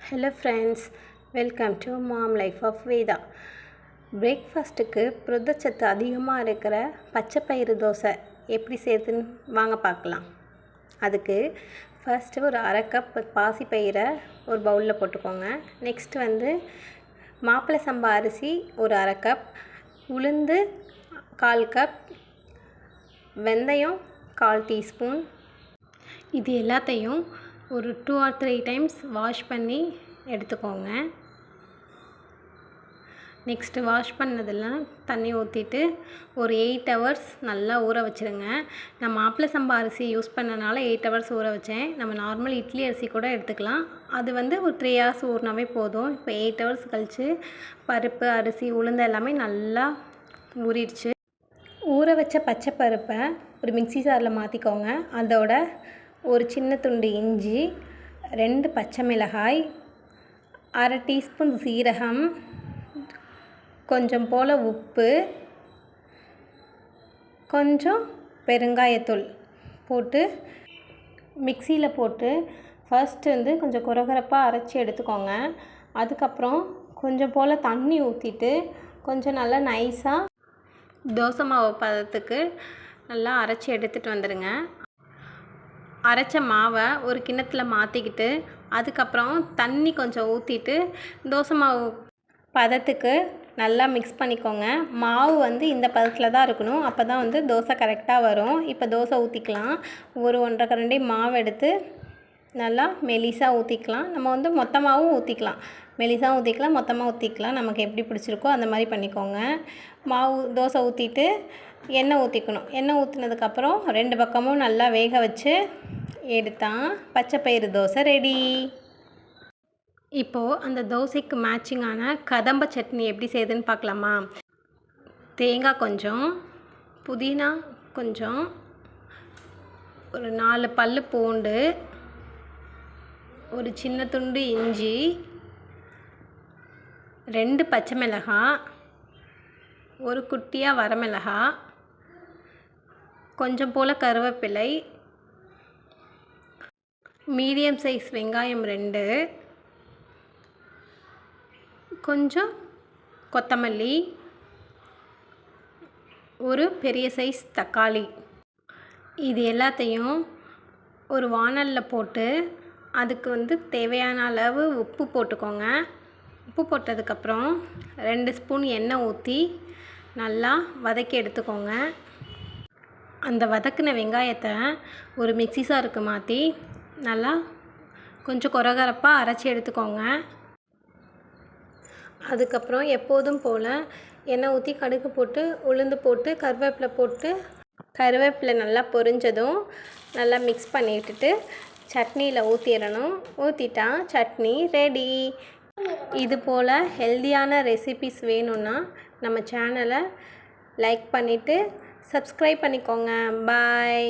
Hello friends, welcome to Mom Life of Veda. பிரேக்ஃபாஸ்ட்டுக்கு புரதச்சத்து அதிகமாக இருக்கிற பச்சைப்பயிறு தோசை எப்படி செய்யுதுன்னு வாங்க பார்க்கலாம். அதுக்கு ஃபர்ஸ்ட்டு ஒரு அரை கப் பாசிப்பயிரை ஒரு பவுலில் போட்டுக்கோங்க. நெக்ஸ்ட் மாப்பிள்ளை சம்பா அரிசி ஒரு அரை கப், உளுந்து 1/4 கப், வெந்தயம் 1/4 டீஸ்பூன். இது எல்லாத்தையும் ஒரு 2 or 3 டைம்ஸ் வாஷ் பண்ணி எடுத்துக்கோங்க. நெக்ஸ்ட்டு வாஷ் பண்ணதெல்லாம் தண்ணி ஊற்றிட்டு ஒரு 8 hours நல்லா ஊற வச்சுருங்க. நான் மாப்பிள்ளை சம்பா அரிசி யூஸ் பண்ணனால 8 hours ஊற வச்சேன். நம்ம நார்மல் இட்லி அரிசி கூட எடுத்துக்கலாம். அது ஒரு 3 hours ஊறினாவே போதும். இப்போ 8 hours கழித்து பருப்பு, அரிசி, உளுந்து எல்லாமே நல்லா ஊறிடுச்சு. ஊற வச்ச பச்சை பருப்பை ஒரு மிக்ஸி ஜாரில் மாற்றிக்கோங்க. அதோட ஒரு சின்ன துண்டு இஞ்சி, 2 பச்சை மிளகாய், அரை டீஸ்பூன் சீரகம், கொஞ்சம் போல் உப்பு, கொஞ்சம் பெருங்காயத்தூள் போட்டு மிக்சியில் போட்டு ஃபர்ஸ்ட்டு கொஞ்சம் குறகுறப்பாக அரைச்சி எடுத்துக்கோங்க. அதுக்கப்புறம் கொஞ்சம் போல் தண்ணி ஊற்றிட்டு கொஞ்சம் நல்லா நைஸாக தோசை மாவு பதத்துக்கு நல்லா அரைச்சி எடுத்துகிட்டு வந்துடுங்க. அரைச்ச மாவை ஒரு கிண்ணத்தில் மாற்றிக்கிட்டு அதுக்கப்புறம் தண்ணி கொஞ்சம் ஊற்றிட்டு தோசை மாவு பதத்துக்கு நல்லா மிக்ஸ் பண்ணிக்கோங்க. மாவு இந்த பதத்தில் தான் இருக்கணும். அப்போ தான் தோசை கரெக்டாக வரும். இப்போ தோசை ஊற்றிக்கலாம். ஒரு 1.5 கரண்டி மாவு எடுத்து நல்லா மெலிசாக ஊற்றிக்கலாம். நம்ம மொத்தமாகவும் ஊற்றிக்கலாம். மெலிசாக ஊற்றிக்கலாம், மொத்தமாக ஊற்றிக்கலாம். நமக்கு எப்படி பிடிச்சிருக்கோ அந்த மாதிரி பண்ணிக்கோங்க. மாவு தோசை ஊற்றிட்டு எண்ணெய் ஊற்றிக்கணும். எண்ணெய் ஊற்றினதுக்கப்புறம் 2 பக்கமும் நல்லா வேக வச்சு எடுத்தால் பச்சைப்பயிறு தோசை ரெடி. இப்போது அந்த தோசைக்கு மேட்சிங்கான கதம்ப சட்னி எப்படி செய்யுதுன்னு பார்க்கலாமா? தேங்காய் கொஞ்சம், புதினா கொஞ்சம், ஒரு 4 பல் பூண்டு, ஒரு சின்ன துண்டு இஞ்சி, 2 பச்சை மிளகாய், ஒரு குட்டியாக வரமிளகாய், கொஞ்சம் போல் கருவேப்பிலை, மீடியம் சைஸ் வெங்காயம் 2, கொஞ்சம் கொத்தமல்லி, ஒரு பெரிய சைஸ் தக்காளி. இது எல்லாத்தையும் ஒரு வாணலில் போட்டு அதுக்கு தேவையான அளவு உப்பு போட்டுக்கோங்க. உப்பு போட்டதுக்கப்புறம் 2 ஸ்பூன் எண்ணெய் ஊற்றி நல்லா வதக்கி எடுத்துக்கோங்க. அந்த வதக்கின வெங்காயத்தை ஒரு மிக்ஸி ஜாருக்கு மாற்றி நல்லா கொஞ்சம் குறகரப்பாக அரைச்சி எடுத்துக்கோங்க. அதுக்கப்புறம் எப்போதும் போல் எண்ணெய் ஊற்றி கடுகு போட்டு, உளுந்து போட்டு, கருவேப்பிலை போட்டு, கருவேப்பிலை நல்லா பொரிஞ்சதும் நல்லா மிக்ஸ் பண்ணி விட்டுட்டு சட்னியில் ஊற்றிடணும். ஊற்றிட்டா சட்னி ரெடி. இது போல் ஹெல்தியான ரெசிபீஸ் வேணும்னா நம்ம சேனலை லைக் பண்ணிவிட்டு சப்ஸ்கிரைப் பண்ணிக்கோங்க. பாய்.